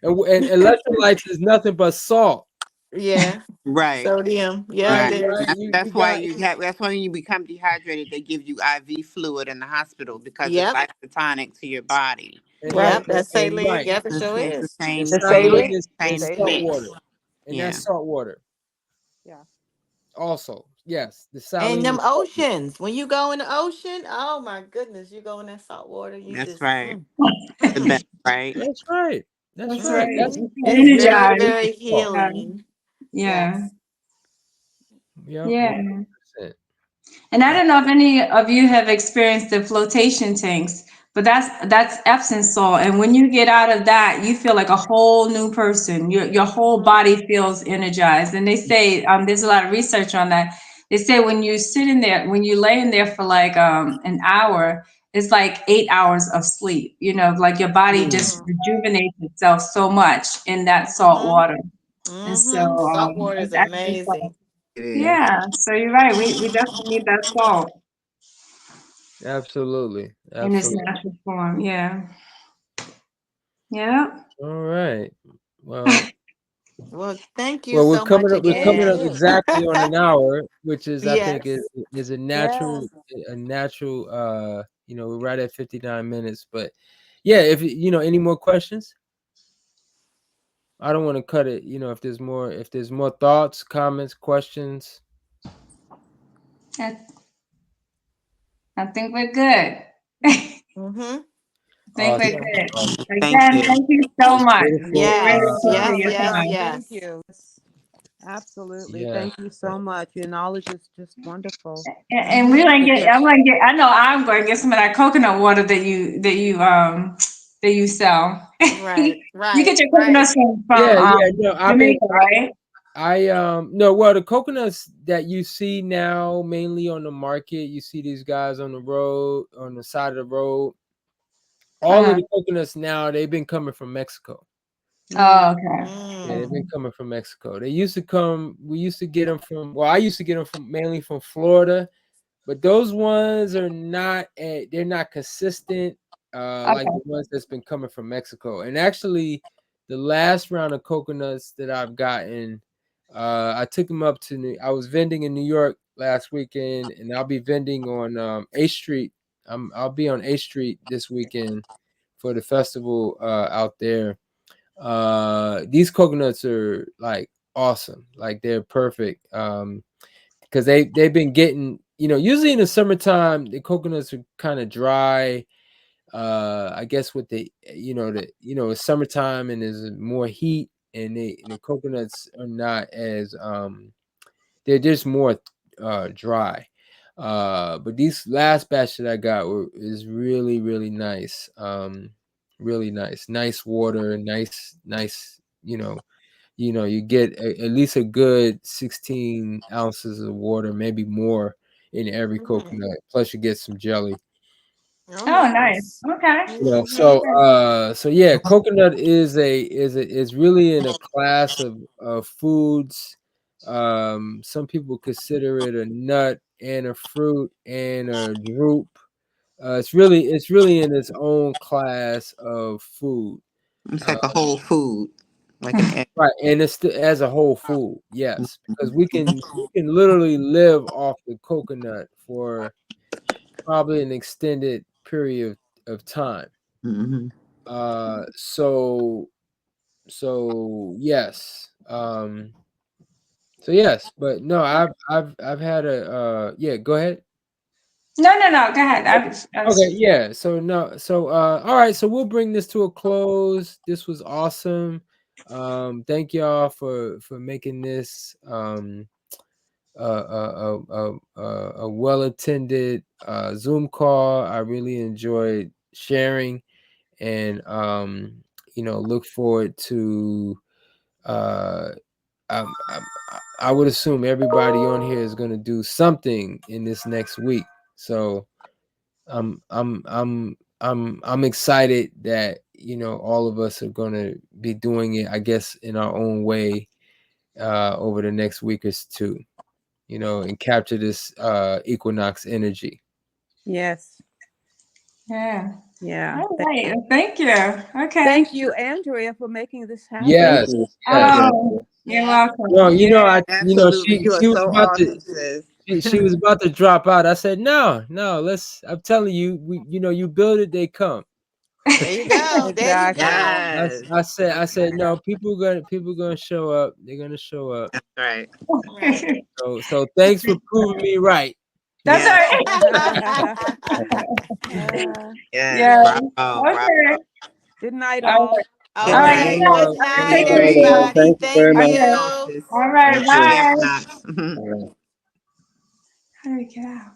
And electrolytes is nothing but salt. Yeah. Right. Sodium. Yep, Right, it Right. is. right. That's, You that's why got you have. That's why when you become dehydrated, they give you IV fluid in the hospital because it's Yep. like the tonic to your body. Right. Yep. That's saline. right. Yep, it sure It's the is. The same, The saline saline. same, The is same salt saline. water, mix. and that's Yeah. salt water. Yeah. Also, yes, the And saline them is salt water. oceans. When you go in the ocean, oh my goodness, you go in that salt water, you That's just right. The best, right? That's right. That's That's right. right. That's hmm You feel it's very, exactly energized. very what it's called. Yeah. healing. Yeah. Yes. Yep, Yeah. 100%. And I Uh, don't know if any of you have experienced the flotation tanks, but that's Epsom salt. And when you get out of that, you feel like a whole new person. Your whole Mhm. body feels energized. And they say there's a lot of research on that. They say when you sit in there, when you lay in there for like an hour, it's like 8 hours of sleep. Like your body just Mhm. rejuvenates itself so much in that salt Mhm. water. And so Mhm. Salt water is it's actually amazing. It is. yeah. So you're right. We definitely need that salt Absolutely. in its Absolutely. natural form. Yeah. Yeah. All right. Well, Well, thank you well, we're so coming much up. We're coming again. up exactly on an hour, which is, I think, Yes. is Yes. a natural. We're right at 59 minutes, but yeah, if any more questions, I don't want to cut it. If there's more thoughts, comments, questions. I, I think we're good. I Mhm. think we're Awesome. good. Awesome. Thank Again, you. thank you so It's much. beautiful. Really Yes. appreciate Yes. your Yes. time. Thank Yes. you. Absolutely. Yeah. Thank you so much. Your knowledge is just wonderful. And we're Mm-hmm. gonna get. Because I'm gonna get. I know I'm going to get some of that coconut water that you sell. Right, You get right, your right. coconuts from Yeah, yeah, no, I've been Jamaica, right? no, well, the coconuts that you see now mainly on the market, you see these guys on the road, on the side of the road. All of Uh-huh. the coconuts now, they've been coming from Mexico. mm, Oh, okay. Yeah, they've Mm. been coming from Mexico. They used to come, we used to get them from, well, I used to get them from mainly from Florida, but those ones are not, they're not consistent, like Okay. the ones that's been coming from Mexico. And actually, the last round of coconuts that I've gotten, I took them up to I was vending in New York last weekend, and I'll be vending on 8th Street. I'll be on 8th Street this weekend for the festival out there. These coconuts are like awesome, like they're perfect. Because they've been getting, usually in the summertime the coconuts are kind of dry. I guess with it's summertime and there's more heat, and the coconuts are not as they're just more dry. But these last batch that I got is really, really nice. Really nice water, nice. You get at least a good 16 ounces of water, maybe more in every Mm. coconut. Plus, you get some jelly. Oh, Oh, nice. nice. Okay. Mm-hmm. So Okay. yeah, coconut is really in a class of foods. Some people consider it a nut and a fruit and a drupe. It's really in its own class of food. It's Uh, like a whole food, like an egg. right, and it's as a whole food, yes, because we can literally live off the coconut for probably an extended period of time. Mm-hmm. So yes. So yes, but no, I've had a yeah, go ahead. No, no, no. Go ahead. I Okay, was. yeah. So no, so all right, so we'll bring this to a close. This was awesome. Thank y'all for making this a well attended Zoom call. I really enjoyed sharing, and look forward to I would assume everybody on here is going to do something in this next week. So I'm excited that all of us are going to be doing it, I guess, in our own way over the next week or two. And capture this equinox energy. yes. Yeah. Yeah. All right. Well, thank you. Okay. Thank you, Andrea, for making this happen. Yes, yes. Oh, you're Yeah. No, welcome. I Absolutely. she You are she was so about to awesome, sis. she was about to drop out. I said, no, I'm telling you, you build it, they come. There you go. There you Exactly. go. Yes. I said no, people gonna show up. They're gonna show up. That's right. Right. So thanks for proving me right. That's all Yes. right. Uh, Yes. Yeah. Yeah. Bravo. Okay. Bravo. good night, All all. right. Good All All right. night, Good right. one night. Good love. Okay, One night, take love. care, Right, everybody. everybody. thank you very Thank much. Okay. All you. sis. All right. Thank you. Happy Bye. equinox. All right. How do we get out?